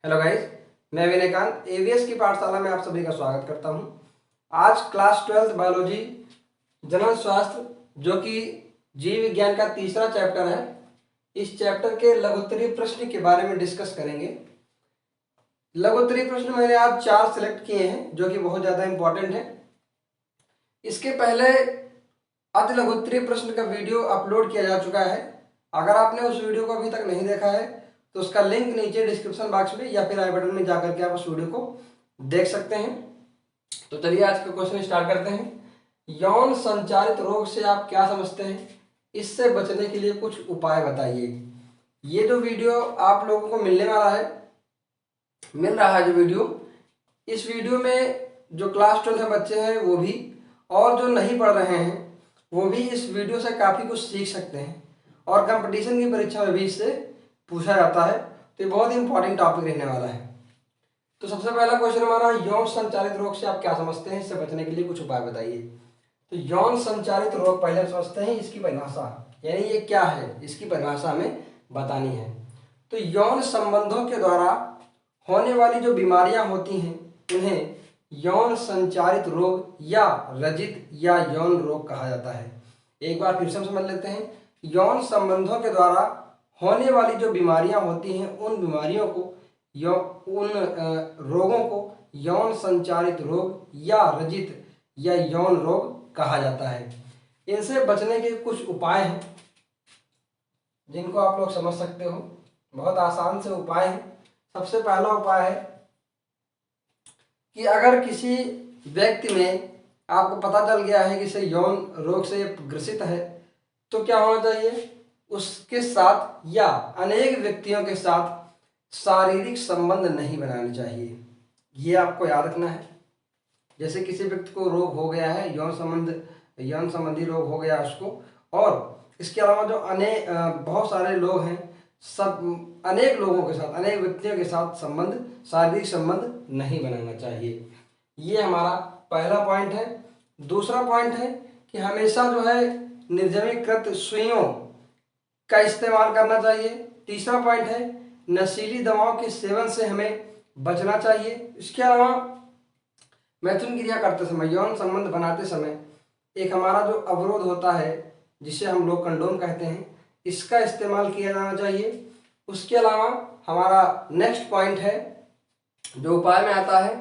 Hello guys, मैं Vinaykant ABS की पाठशाला में आप सभी का स्वागत करता हूं। आज क्लास 12 बायोलॉजी जनरल स्वास्थ्य जो कि जीव विज्ञान का तीसरा चैप्टर है, इस चैप्टर के लघुत्तरीय प्रश्न के बारे में डिस्कस करेंगे। लघुत्तरीय प्रश्न मैंने आज 4 सिलेक्ट किए हैं जो कि बहुत ज़्यादा इंपॉर्टेंट है। इसके पहले अति लघुत्तरीय प्रश्न का वीडियो अपलोड किया जा चुका है। अगर आपने उस वीडियो को अभी तक नहीं देखा है तो उसका लिंक नीचे डिस्क्रिप्शन बॉक्स में या फिर आई बटन में जाकर के आप उस वीडियो को देख सकते हैं। तो चलिए आज का क्वेश्चन स्टार्ट करते हैं। यौन संचारित रोग से आप क्या समझते हैं? इससे बचने के लिए कुछ उपाय बताइए। ये जो वीडियो आप लोगों को मिल रहा है जो वीडियो, इस वीडियो में जो क्लास 12 के बच्चे हैं वो भी और जो नहीं पढ़ रहे हैं वो भी इस वीडियो से काफ़ी कुछ सीख सकते हैं और कंपटीशन की परीक्षा में भी इससे पूछा जाता है। तो ये बहुत ही इंपॉर्टेंट टॉपिक रहने वाला है। तो सबसे पहला क्वेश्चन हमारा, यौन संचारित रोग से आप क्या समझते हैं? इससे बचने के लिए कुछ उपाय बताइए। तो यौन संचारित रोग पहले हम समझते हैं इसकी परिभाषा, यानी ये क्या है, इसकी परिभाषा हमें बतानी है। तो यौन संबंधों के द्वारा होने वाली जो बीमारियां होती हैं उन्हें यौन संचारित रोग या रजित या यौन रोग कहा जाता है। एक बार फिर से हम समझ लेते हैं। यौन संबंधों के द्वारा होने वाली जो बीमारियां होती हैं उन बीमारियों को उन रोगों को यौन संचारित रोग या रजित या यौन रोग कहा जाता है। इनसे बचने के कुछ उपाय हैं जिनको आप लोग समझ सकते हो। बहुत आसान से उपाय हैं। सबसे पहला उपाय है कि अगर किसी व्यक्ति में आपको पता चल गया है कि इसे यौन रोग से ग्रसित है तो क्या होना चाहिए? उसके साथ या अनेक व्यक्तियों के साथ शारीरिक संबंध नहीं बनाने चाहिए। ये आपको याद रखना है। जैसे किसी व्यक्ति को रोग हो गया है, यौन संबंधी रोग हो गया उसको, और इसके अलावा जो बहुत सारे लोग हैं, सब अनेक लोगों के साथ, अनेक व्यक्तियों के साथ शारीरिक संबंध नहीं बनाना चाहिए। ये हमारा पहला पॉइंट है। दूसरा पॉइंट है कि हमेशा जो है निर्जमीकृत सुइयों का इस्तेमाल करना चाहिए। तीसरा पॉइंट है नशीली दवाओं के सेवन से हमें बचना चाहिए। इसके अलावा मैथुन क्रिया करते समय, यौन संबंध बनाते समय एक हमारा जो अवरोध होता है जिसे हम लोग कंडोम कहते हैं, इसका इस्तेमाल किया जाना चाहिए। उसके अलावा हमारा नेक्स्ट पॉइंट है जो उपाय में आता है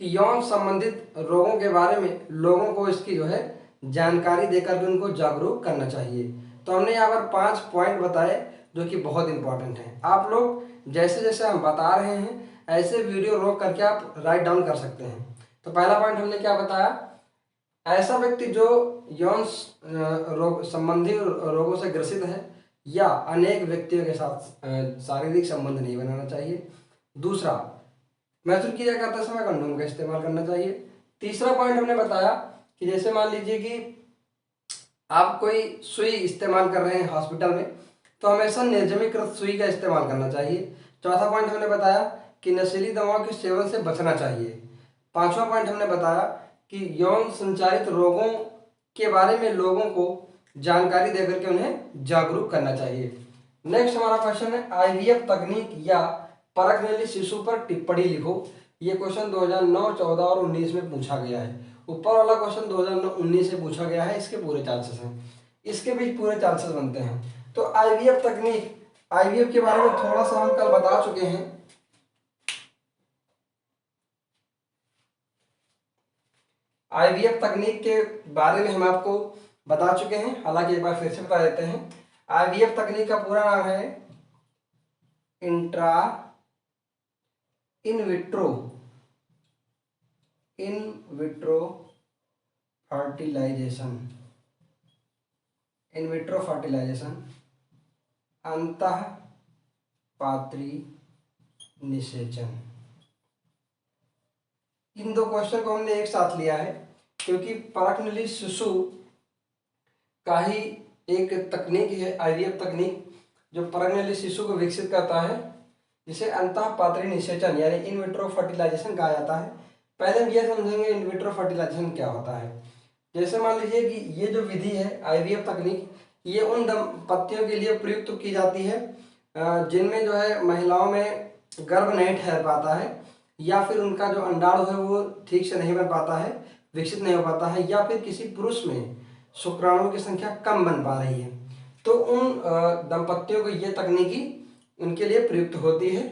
कि यौन संबंधित रोगों के बारे में लोगों को इसकी जो है जानकारी देकर के उनको जागरूक करना चाहिए। तो हमने यहाँ पर 5 पॉइंट बताए जो कि बहुत इंपॉर्टेंट हैं। आप लोग जैसे जैसे हम बता रहे हैं ऐसे वीडियो रोक करके आप राइट डाउन कर सकते हैं। तो पहला पॉइंट हमने क्या बताया? ऐसा व्यक्ति जो यौन संबंधी रोगों से ग्रसित है या अनेक व्यक्तियों के साथ शारीरिक संबंध नहीं बनाना चाहिए। दूसरा, मैथुन क्रिया करते समय कंडोम का इस्तेमाल करना चाहिए। तीसरा पॉइंट हमने बताया कि जैसे मान लीजिए कि आप कोई सुई इस्तेमाल कर रहे हैं हॉस्पिटल में तो हमेशा निर्जमीकृत सुई का इस्तेमाल करना चाहिए। चौथा पॉइंट हमने बताया कि नशीली दवाओं के सेवन से बचना चाहिए। पांचवा पॉइंट हमने बताया कि यौन संचारित रोगों के बारे में लोगों को जानकारी देकर के उन्हें जागरूक करना चाहिए। नेक्स्ट हमारा क्वेश्चन है आईवीएफ तकनीक या परखनेली शिशु पर टिप्पणी लिखो। ये क्वेश्चन 2009, 14 और 19 में पूछा गया है। ऊपर वाला क्वेश्चन 2019 से पूछा गया है, इसके पूरे चांसेस हैं, इसके भी पूरे चांसेस बनते हैं। तो आईवीएफ तकनीक, आईवीएफ के बारे में थोड़ा सा हम कल बता चुके हैं। आईवीएफ तकनीक के बारे में हम आपको बता चुके हैं, हालांकि एक बार फिर से बता देते हैं। आईवीएफ तकनीक का पूरा नाम है इन विट्रो फर्टिलाइजेशन अंतःपात्री निषेचन। इन दो क्वेश्चन को हमने एक साथ लिया है क्योंकि परखनेली शिशु का ही एक तकनीक है, आईवीएफ तकनीक, जो परखनेली शिशु को विकसित करता है, जिसे अंतःपात्री निषेचन यानी इन विट्रो फर्टिलाइजेशन कहा जाता है। पहले हम यह समझेंगे इन विट्रो फर्टिलाइजेशन क्या होता है। जैसे मान लीजिए कि ये जो विधि है आईवीएफ तकनीक, ये उन दंपतियों के लिए प्रयुक्त की जाती है जिनमें जो है महिलाओं में गर्भ नहीं ठहर पाता है, या फिर उनका जो अंडाणु है वो ठीक से नहीं बन पाता है, विकसित नहीं हो पाता है, या फिर किसी पुरुष में शुक्राणुओं की संख्या कम बन पा रही है, तो उन दंपतियों को ये तकनीकी उनके लिए प्रयुक्त होती है।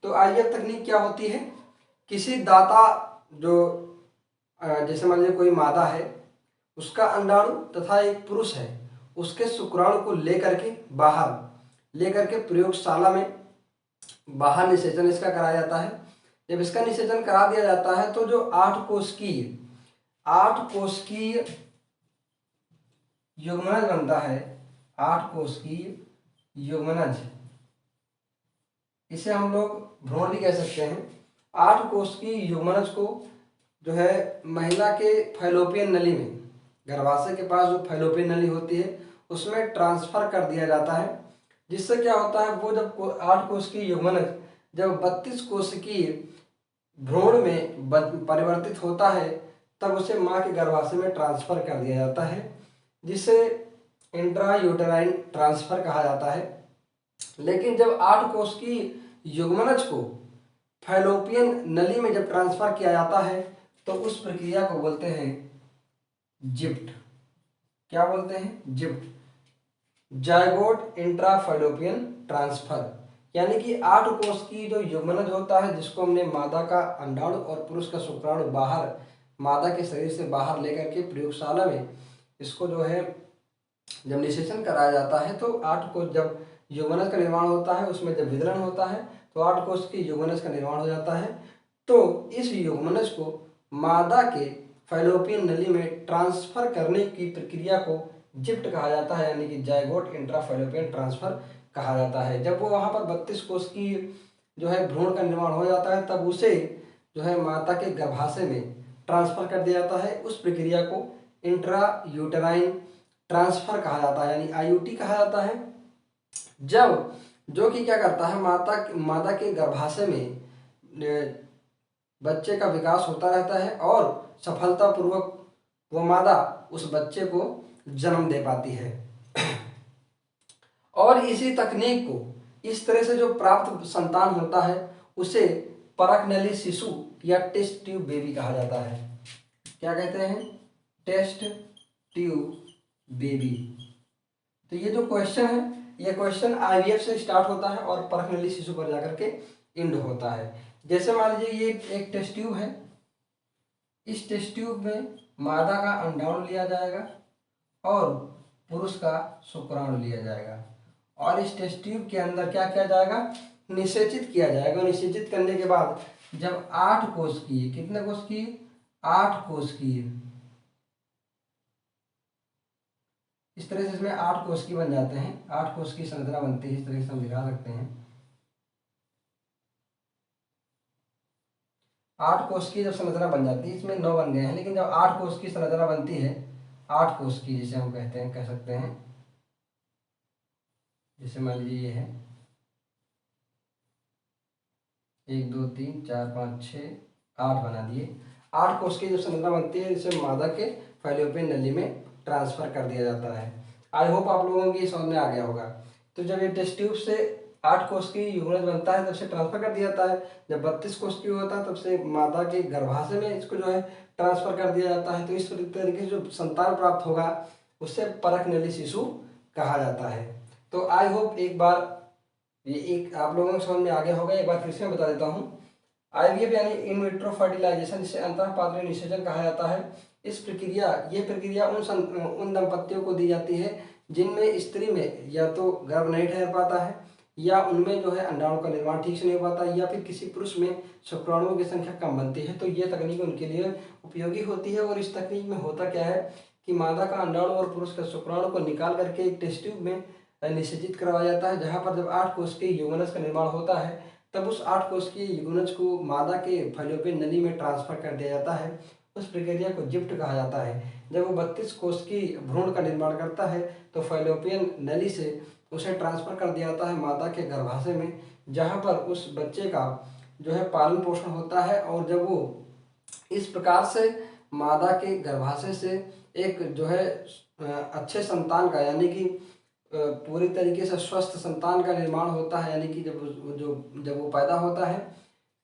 तो आईवीएफ तकनीक क्या होती है? किसी दाता जो जैसे मान लीजिए कोई मादा है, उसका अंडाणु तथा एक पुरुष है, उसके शुक्राणु को लेकर के प्रयोगशाला में बाहर निषेचन इसका कराया जाता है। जब इसका निषेचन करा दिया जाता है तो जो 8 कोशिकीय युग्मनज बनता है, 8 कोशिकीय युग्मनज, इसे हम लोग भ्रूण भी कह सकते हैं। 8 कोशिकीय युग्मनज को जो है महिला के फैलोपियन नली में, गर्भाशय के पास जो फैलोपियन नली होती है उसमें ट्रांसफर कर दिया जाता है, जिससे क्या होता है, वो जब 8 कोशिकीय युग्मनज जब 32 कोशिकीय भ्रूण में परिवर्तित होता है तब उसे माँ के गर्भाशय में ट्रांसफर कर दिया जाता है, जिसे इंट्रा यूटेराइन ट्रांसफर कहा जाता है। लेकिन जब 8 कोशिकीय युग्मनज को फैलोपियन नली में जब ट्रांसफर किया जाता है तो उस प्रक्रिया को बोलते हैं जिप्ट। क्या बोलते हैं? जिप्ट, जायगोट इंट्राफैलोपियन ट्रांसफर। यानी कि 8 कोश की जो युग्मनज होता है, जिसको हमने मादा का अंडाणु और पुरुष का शुक्राणु बाहर मादा के शरीर से बाहर लेकर के प्रयोगशाला में इसको जो है जब निषेचन कराया जाता है तो 8 कोश जब युग्मनज का निर्माण होता है, उसमें जब विदलन होता है तो 8 कोश की युग्मनज का निर्माण हो जाता है। तो इस युग्मनज को मादा के फैलोपियन नली में ट्रांसफर करने की प्रक्रिया को जिप्ट कहा जाता है, यानी कि जायगोट इंट्राफैलोपियन ट्रांसफर कहा जाता है। जब वो वहाँ पर 32 कोश की जो है भ्रूण का निर्माण हो जाता है तब उसे जो है माता के गर्भाशय में ट्रांसफर कर दिया जाता है। उस प्रक्रिया को इंट्रा यूटेराइन ट्रांसफर कहा जाता है, यानी आईयूटी कहा जाता है। जब जो कि क्या करता है, मादा के गर्भाशय में बच्चे का विकास होता रहता है और सफलतापूर्वक वो मादा उस बच्चे को जन्म दे पाती है। और इसी तकनीक को इस तरह से जो प्राप्त संतान होता है उसे परकनली शिशु या टेस्ट ट्यूब बेबी कहा जाता है। क्या कहते हैं? Test tube baby. तो ये जो क्वेश्चन है, ये क्वेश्चन आईवीएफ से स्टार्ट होता है और परकनली शिशु पर जाकर के एंड होता है। जैसे मान लीजिए ये एक टेस्ट ट्यूब है, इस टेस्ट ट्यूब में मादा का अंडाणु लिया जाएगा और पुरुष का शुक्राणु लिया जाएगा और इस टेस्ट ट्यूब के अंदर क्या किया जाएगा? निषेचित किया जाएगा। निषेचित करने के बाद जब 8 कोश की, कितने कोश की? 8 कोश की, इस तरह से इसमें 8 कोश की बन जाते हैं। 8 कोश की संरचना बनती है, इस तरह से हम दिखा सकते हैं। 8 कोश की जब संरचना बन जाती है, इसमें 9 बन गए हैं, लेकिन जब 8 कोश की संरचना बनती है, 8 कोश की जिसे हम कहते हैं, कह सकते हैं, जैसे मान लीजिए ये है 1 2 3 4 5 6 8 बना दिए। 8 कोश की जब संरचना बनती है इसे मादा के फैलोपियन नली में ट्रांसफर कर दिया जाता है। आई होप आप लोगों की समझ में आ गया होगा। तो जब ये टेस्ट ट्यूब से 8 कोश की युग्मनज बनता है तब से ट्रांसफर कर दिया जाता है। जब 32 कोश की होता है तब से मादा के गर्भाशय में इसको जो है ट्रांसफर कर दिया जाता है। तो इस तरीके से जो संतान प्राप्त होगा उससे परकनली शिशु कहा जाता है। तो आई होप एक बार ये एक आप लोगों को समझ में आ गया होगा। एक बार फिर से मैं बता देता हूँ। आईवीएफ यानी इन विट्रो फर्टिलाइजेशन, जिसे अंतःपात्रीय निषेचन कहा जाता है। ये प्रक्रिया उन दंपतियों को दी जाती है जिनमें स्त्री में या तो गर्भ नहीं ठहर पाता है, या उनमें जो है अंडाणु का निर्माण ठीक से नहीं हो पाता, या फिर किसी पुरुष में शुक्राणुओं की संख्या कम बनती है। तो ये तकनीक उनके लिए उपयोगी होती है। और इस तकनीक में होता क्या है कि मादा का अंडाणु और पुरुष का शुक्राणु को निकाल करके एक टेस्ट ट्यूब में निषेचित करवाया जाता है, जहाँ पर जब 8 कोश के युग्मनज का निर्माण होता है तब उस 8 कोश के युग्मनज को मादा के फैलोपियन नली में ट्रांसफर कर दिया जाता है। उस प्रक्रिया को जिप्ट कहा जाता है। जब वो 32 कोश की भ्रूण का निर्माण करता है तो फैलोपियन नली से उसे ट्रांसफर कर दिया जाता है मादा के गर्भाशय में, जहाँ पर उस बच्चे का जो है पालन पोषण होता है। और जब वो इस प्रकार से मादा के गर्भाशय से एक जो है अच्छे संतान का, यानी कि पूरी तरीके से स्वस्थ संतान का निर्माण होता है, यानी कि जब वो पैदा होता है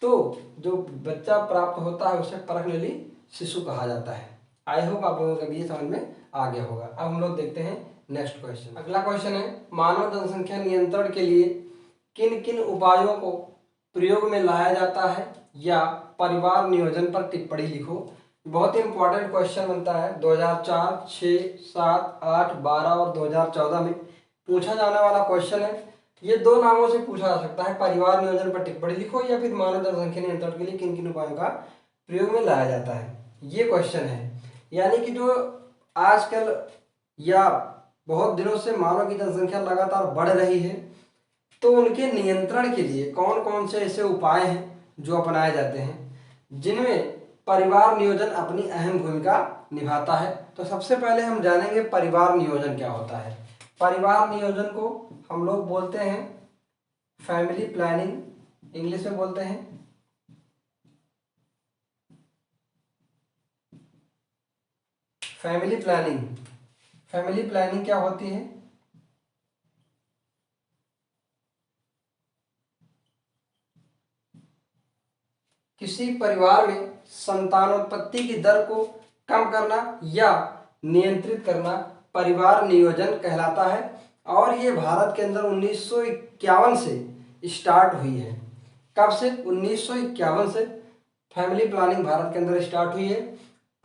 तो जो बच्चा प्राप्त होता है उसे परखनेली शिशु कहा जाता है। आई होप आप लोगों को भी ये समझ में आ गया होगा। अब हम लोग देखते हैं नेक्स्ट क्वेश्चन। अगला क्वेश्चन है, मानव जनसंख्या नियंत्रण के लिए किन किन उपायों को प्रयोग में लाया जाता है, या परिवार नियोजन पर टिप्पणी लिखो। बहुत ही इंपॉर्टेंट क्वेश्चन बनता है। 2004, 6, 7, 8, 12 और 2014 में पूछा जाने वाला क्वेश्चन है। ये दो नामों से पूछा जा सकता है, परिवार नियोजन पर टिप्पणी लिखो या फिर मानव जनसंख्या नियंत्रण के लिए किन किन उपायों का प्रयोग में लाया जाता है, ये क्वेश्चन है। यानी कि जो आजकल या बहुत दिनों से मानव की जनसंख्या लगातार बढ़ रही है, तो उनके नियंत्रण के लिए कौन कौन से ऐसे उपाय हैं जो अपनाए जाते हैं, जिनमें परिवार नियोजन अपनी अहम भूमिका निभाता है। तो सबसे पहले हम जानेंगे परिवार नियोजन क्या होता है। परिवार नियोजन को हम लोग बोलते हैं फैमिली प्लानिंग, इंग्लिश में बोलते हैं फैमिली प्लानिंग। फैमिली प्लानिंग क्या होती है? किसी परिवार में संतानोत्पत्ति की दर को कम करना या नियंत्रित करना परिवार नियोजन कहलाता है, और ये भारत के अंदर 1951 से स्टार्ट हुई है। कब से? 1951 से फैमिली प्लानिंग भारत के अंदर स्टार्ट हुई है।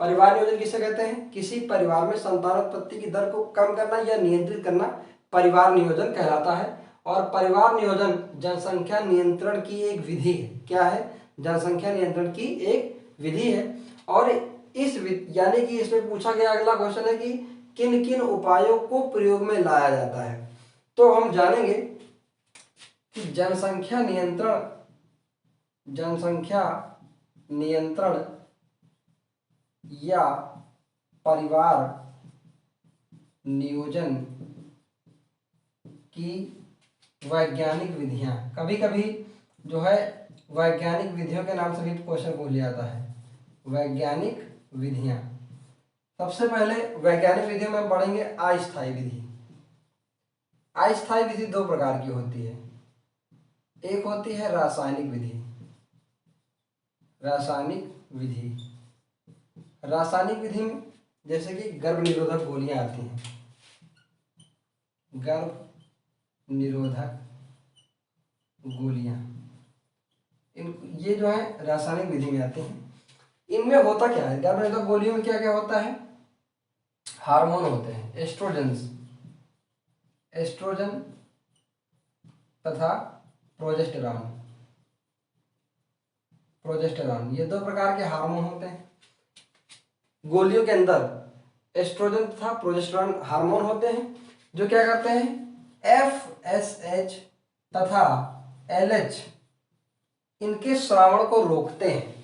परिवार नियोजन किसे कहते हैं? किसी परिवार में संतानोत्पत्ति की दर को कम करना या नियंत्रित करना परिवार नियोजन कहलाता है। और परिवार नियोजन जनसंख्या नियंत्रण की एक विधि है। क्या है? जनसंख्या नियंत्रण की एक विधि है। और इस यानी कि इसमें पूछा गया अगला क्वेश्चन है कि किन किन उपायों को प्रयोग में लाया जाता है। तो हम जानेंगे कि जनसंख्या नियंत्रण या परिवार नियोजन की वैज्ञानिक विधियां, कभी कभी जो है वैज्ञानिक विधियों के नाम से भी क्वेश्चन पूछ लिया जाता है। वैज्ञानिक विधियां, सबसे पहले वैज्ञानिक विधियों में पढ़ेंगे अस्थायी विधि। अस्थायी विधि दो प्रकार की होती है। एक होती है रासायनिक विधि। रासायनिक विधि में जैसे कि गर्भ निरोधक गोलियां आती हैं, गर्भ निरोधक गोलियां, ये जो है रासायनिक विधि में आते हैं। इनमें होता क्या है? गर्भ निरोधक गोलियों में क्या क्या होता है? हार्मोन होते हैं, एस्ट्रोजन तथा प्रोजेस्टेरॉन, ये दो प्रकार के हार्मोन होते हैं। गोलियों के अंदर एस्ट्रोजन तथा प्रोजेस्टेरॉन हार्मोन होते हैं, जो क्या करते हैं? FSH तथा LH इनके श्रावण को रोकते हैं।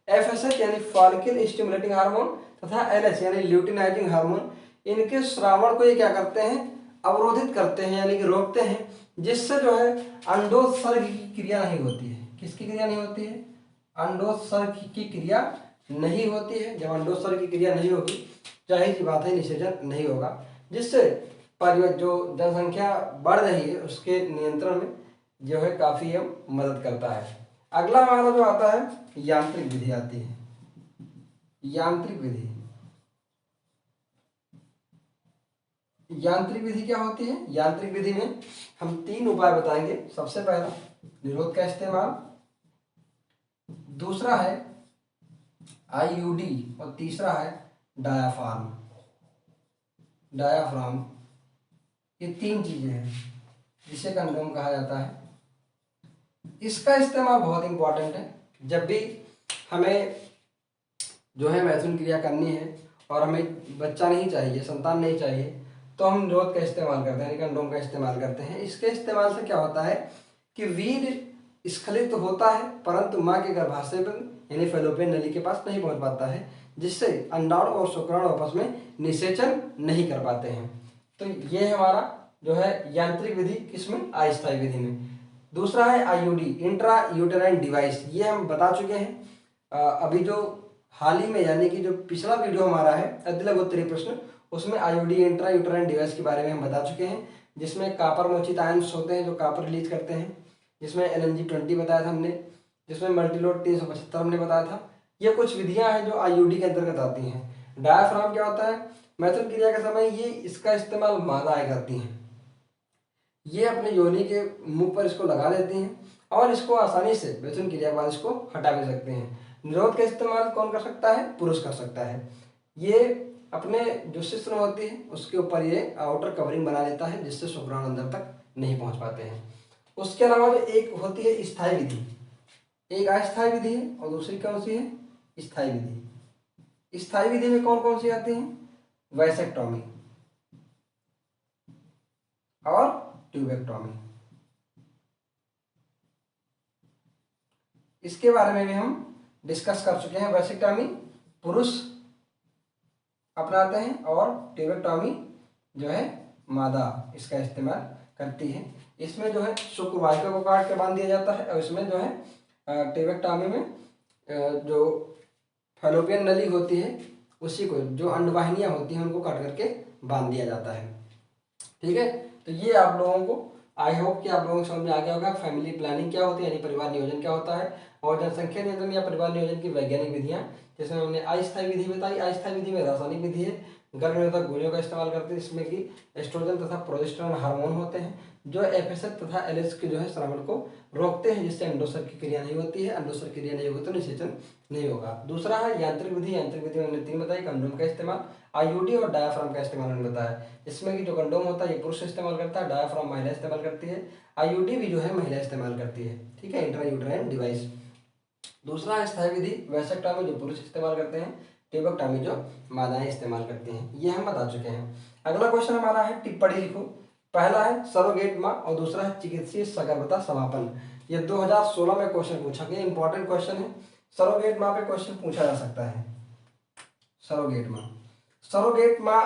FSH यानी फॉलिकल स्टिमुलेटिंग हार्मोन तथा LH यानी ल्यूटिनाइजिंग हार्मोन, इनके श्रावण को ये क्या करते हैं? अवरोधित करते हैं, यानी कि रोकते हैं, जिससे जो है अंडोत्सर्ग की क्रिया नहीं होती है। किसकी क्रिया नहीं होती है? अंडोत्सर्ग की क्रिया नहीं होती है। जब अंडोत्सर्ग की क्रिया नहीं होगी, जाहिर सी बात है निषेचन नहीं होगा, जिससे जो जनसंख्या बढ़ रही है उसके नियंत्रण में जो है काफी मदद करता है। अगला हमारा जो आता है यांत्रिक विधि आती है। यांत्रिक विधि क्या होती है? यांत्रिक विधि में हम तीन उपाय बताएंगे। सबसे पहला निरोध का इस्तेमाल, दूसरा है IUD और तीसरा है डायाफ्राम। ये तीन चीजें हैं जिसे कंडोम कहा जाता है। इसका इस्तेमाल बहुत इंपॉर्टेंट है। जब भी हमें जो है मैथुन क्रिया करनी है और हमें बच्चा नहीं चाहिए, संतान नहीं चाहिए, तो हम निरोध का इस्तेमाल करते हैं, कंडोम का इस्तेमाल करते हैं। इसके इस्तेमाल से क्या होता है कि वीर्य स्खलित तो होता है, परंतु माँ के गर्भाशय में यानी फैलोपियन नली के पास नहीं पहुंच पाता है, जिससे अंडाणु और शुक्राणु आपस में निषेचन नहीं कर पाते हैं। तो ये हमारा जो है यांत्रिक विधि, किसमें? अस्थायी विधि में। दूसरा है IUD, इंट्रा यूटेराइन डिवाइस, ये हम बता चुके हैं। अभी जो हाल ही में यानी कि जो पिछला वीडियो हमारा है अतिलघु उत्तरीय प्रश्न, उसमें IUD इंट्रा यूटेराइन डिवाइस के बारे में हम बता चुके हैं। जिसमें कापर मोचित आयंस होते हैं जो कापर रिलीज करते हैं, जिसमें LNG-20 बताया था हमने, जिसमें मल्टीलोड 375 हमने बताया था। ये कुछ विधियां हैं जो IUD के अंतर्गत आती हैं। डायाफ्राम क्या होता है? मैथुन क्रिया के समय ये इसका इस्तेमाल मादाएं करती हैं। ये अपने योनि के मुख पर इसको लगा लेती हैं और इसको आसानी से मैथुन क्रिया के बाद इसको हटा भी सकते हैं। निरोध का इस्तेमाल कौन कर सकता है? पुरुष कर सकता है। ये अपने जो शिश्न होती है उसके ऊपर ये आउटर कवरिंग बना लेता है जिससे शुक्राणु अंदर तक नहीं पहुंच पाते हैं। उसके अलावा जो एक होती है स्थायी विधि, एक अस्थायी विधि है और दूसरी कौन सी है? स्थायी विधि। स्थायी विधि में कौन कौन सी आती हैं? वैसेक्टोमी और ट्यूबेक्टोमी। इसके बारे में भी हम डिस्कस कर चुके हैं। वैसेक्टोमी पुरुष अपनाते हैं और ट्यूबेक्टोमी जो है मादा इसका इस्तेमाल करती है। इसमें जो है शुक्र वाहिका को काट के बांध दिया जाता है और इसमें जो है ट्यूबेक्टोमी में जो फैलोपियन नली होती है उसी को, जो अंडवाहिनियां होती हैं उनको काट करके बांध दिया जाता है। ठीक है, तो ये आप लोगों को आई होप कि आप लोगों को समझ में आ गया होगा फैमिली प्लानिंग क्या होती है, यानी परिवार नियोजन क्या होता है, और जनसंख्या नियंत्रण या परिवार नियोजन की वैज्ञानिक विधियां, जिसमें हमने अस्थायी विधि बताई। अस्थायी विधि में रासायनिक विधि है, गर्भ निरोधक गोलियों का इस्तेमाल करते हैं, इसमें कि एस्ट्रोजन तथा प्रोजेस्टेरॉन हार्मोन होते हैं जो FSH तथा LH के जो है श्रवण को रोकते हैं, जिससे अंडोत्सर्ग की क्रिया नहीं होती है। अंडोत्सर्ग क्रिया नहीं होगी तो निषेचन नहीं होगा। दूसरा है यांत्रिक विधि। यांत्रिक विधि में हमने 3 बताई, कंडोम का इस्तेमाल, IUD और डायाफ्राम का इस्तेमाल हमने बताया। इसमें कि जो कंडोम होता है ये पुरुष इस्तेमाल करता है, डायाफ्राम महिला इस्तेमाल करती है, IUD भी जो है महिला इस्तेमाल करती है। ठीक है, इंट्रायूटेराइन डिवाइस। दूसरा है स्थायी विधि, वैसेक्टोमी जो पुरुष इस्तेमाल करते हैं, ट्यूबेक्टोमी जो मादाएं इस्तेमाल करती हैं। ये हम बता चुके हैं। अगला क्वेश्चन हमारा है टिप्पणी लिखो। पहला है सरोगेट माँ और दूसरा है चिकित्सीय सगर्भता समापन। ये 2016 में क्वेश्चन पूछा गया, इंपॉर्टेंट क्वेश्चन है। सरोगेट माँ पे क्वेश्चन पूछा जा सकता है। सरोगेट माँ, सरोगेट माँ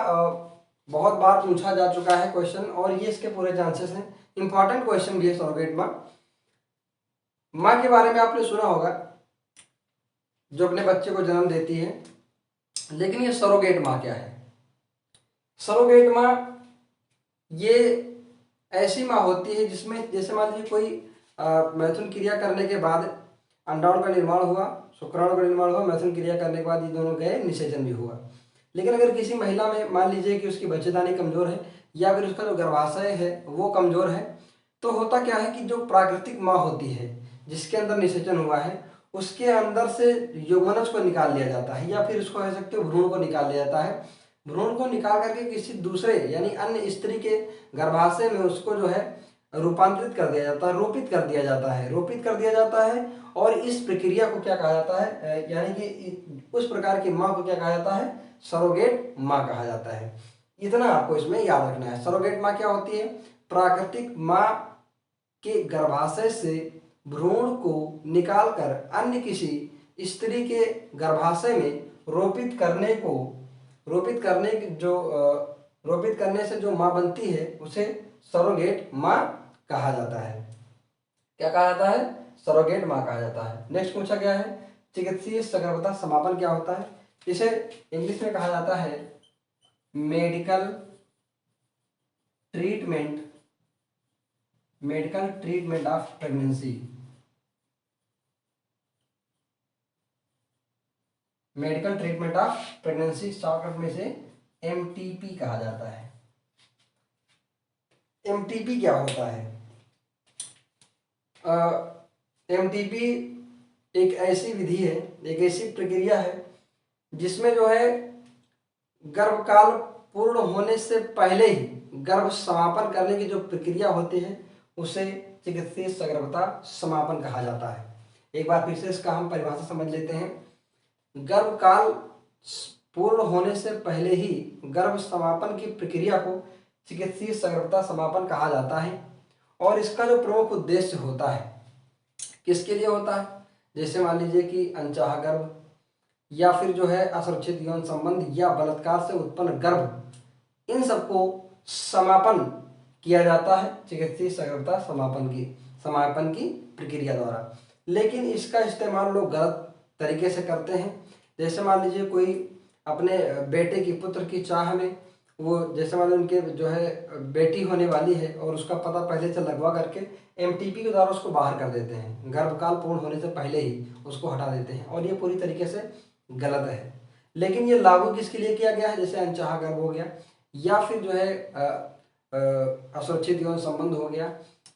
बहुत बार पूछा जा चुका है क्वेश्चन और ये इसके पूरे चांसेस हैं। इंपॉर्टेंट क्वेश्चन भी है सरोगेट माँ। माँ के बारे में आपने सुना होगा जो अपने बच्चे को जन्म देती है, लेकिन ये सरोगेट माँ क्या है? सरोगेट माँ ये ऐसी माँ होती है जिसमें जैसे मान लीजिए कोई मैथुन क्रिया करने के बाद अंडाणु का निर्माण हुआ, शुक्राणु का निर्माण हुआ, मैथुन क्रिया करने के बाद ये दोनों गए, निषेचन भी हुआ। लेकिन अगर किसी महिला में मान लीजिए कि उसकी बच्चेदानी कमजोर है या फिर उसका जो गर्भाशय है वो कमजोर है, तो होता क्या है कि जो प्राकृतिक माँ होती है जिसके अंदर निषेचन हुआ है उसके अंदर से युग्मनज को निकाल लिया जाता है, या फिर उसको कह सकते हो भ्रूण को निकाल लिया जाता है। भ्रूण को निकाल करके किसी दूसरे यानी अन्य स्त्री के गर्भाशय में उसको जो है रूपांतरित कर दिया जाता है, रोपित कर दिया जाता है, रोपित कर दिया जाता है। और इस प्रक्रिया को क्या कहा जाता है, यानी कि उस प्रकार की माँ को क्या कहा जाता है? सरोगेट माँ कहा जाता है। इतना आपको इसमें याद रखना है। सरोगेट माँ क्या होती है? प्राकृतिक माँ के गर्भाशय से भ्रूण को निकालकर अन्य किसी स्त्री के गर्भाशय में रोपित करने से जो माँ बनती है उसे सरोगेट माँ कहा जाता है। क्या कहा जाता है? सरोगेट माँ कहा जाता है। नेक्स्ट पूछा गया है चिकित्सीय सगर्भता समापन क्या होता है? इसे इंग्लिश में कहा जाता है medical treatment of pregnancy. Medical treatment of pregnancy shortcut में से MTP कहा जाता है। MTP क्या होता है? MTP एक ऐसी विधि है, एक ऐसी प्रक्रिया है जिसमें जो है गर्भकाल पूर्ण होने से पहले ही गर्भ समापन करने की जो प्रक्रिया होती है उसे चिकित्सीय सगर्भता समापन कहा जाता है। एक बार फिर से इसका हम परिभाषा समझ लेते हैं। गर्भकाल पूर्ण होने से पहले ही गर्भ समापन की प्रक्रिया को चिकित्सीय सगर्भता समापन कहा जाता है। और इसका जो प्रमुख उद्देश्य होता है, किसके लिए होता है? जैसे मान लीजिए कि अनचाहा गर्भ या फिर जो है असुरक्षित यौन संबंध या बलात्कार से उत्पन्न गर्भ, इन सबको समापन किया जाता है चिकित्सीय सगर्भता समापन की प्रक्रिया द्वारा। लेकिन इसका इस्तेमाल लोग गलत तरीके से करते हैं। जैसे मान लीजिए कोई अपने बेटे की पुत्र की चाह में वो जैसे मान लो उनके जो है बेटी होने वाली है और उसका पता पहले से लगवा करके एमटीपी के द्वारा उसको बाहर कर देते हैं, गर्भकाल पूर्ण होने से पहले ही उसको हटा देते हैं, और ये पूरी तरीके से गलत है। लेकिन ये लागू किसके लिए किया गया है, जैसे अनचाहा गर्भ हो गया, या फिर जो है असुरक्षित यौन संबंध हो गया,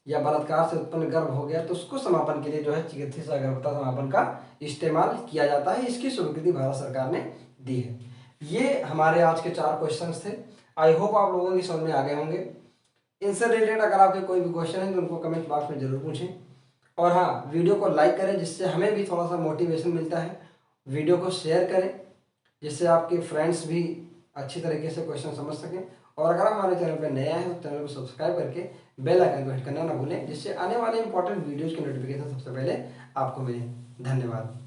या बलात्कार से उत्पन्न गर्भ हो गया, तो उसको समापन के लिए जो है चिकित्सीय गर्भता समापन का इस्तेमाल किया जाता है। इसकी स्वीकृति भारत सरकार ने दी है। ये हमारे आज के 4 क्वेश्चंस थे। आई होप आप लोगों की समझ में आ गए होंगे। इनसे रिलेटेड अगर आपके कोई भी क्वेश्चन है तो उनको कमेंट बॉक्स में जरूर पूछें, और हाँ, वीडियो को लाइक करें जिससे हमें भी थोड़ा सा मोटिवेशन मिलता है। वीडियो को शेयर करें जिससे आपके फ्रेंड्स भी अच्छी तरीके से क्वेश्चन समझ सकें, और अगर आप हमारे चैनल पर नए आए हैं तो चैनल को सब्सक्राइब करके बेल आइकन को हिट करना ना भूलें, जिससे आने वाले इंपॉर्टेंट वीडियोज़ की नोटिफिकेशन सबसे पहले आपको मिले। धन्यवाद।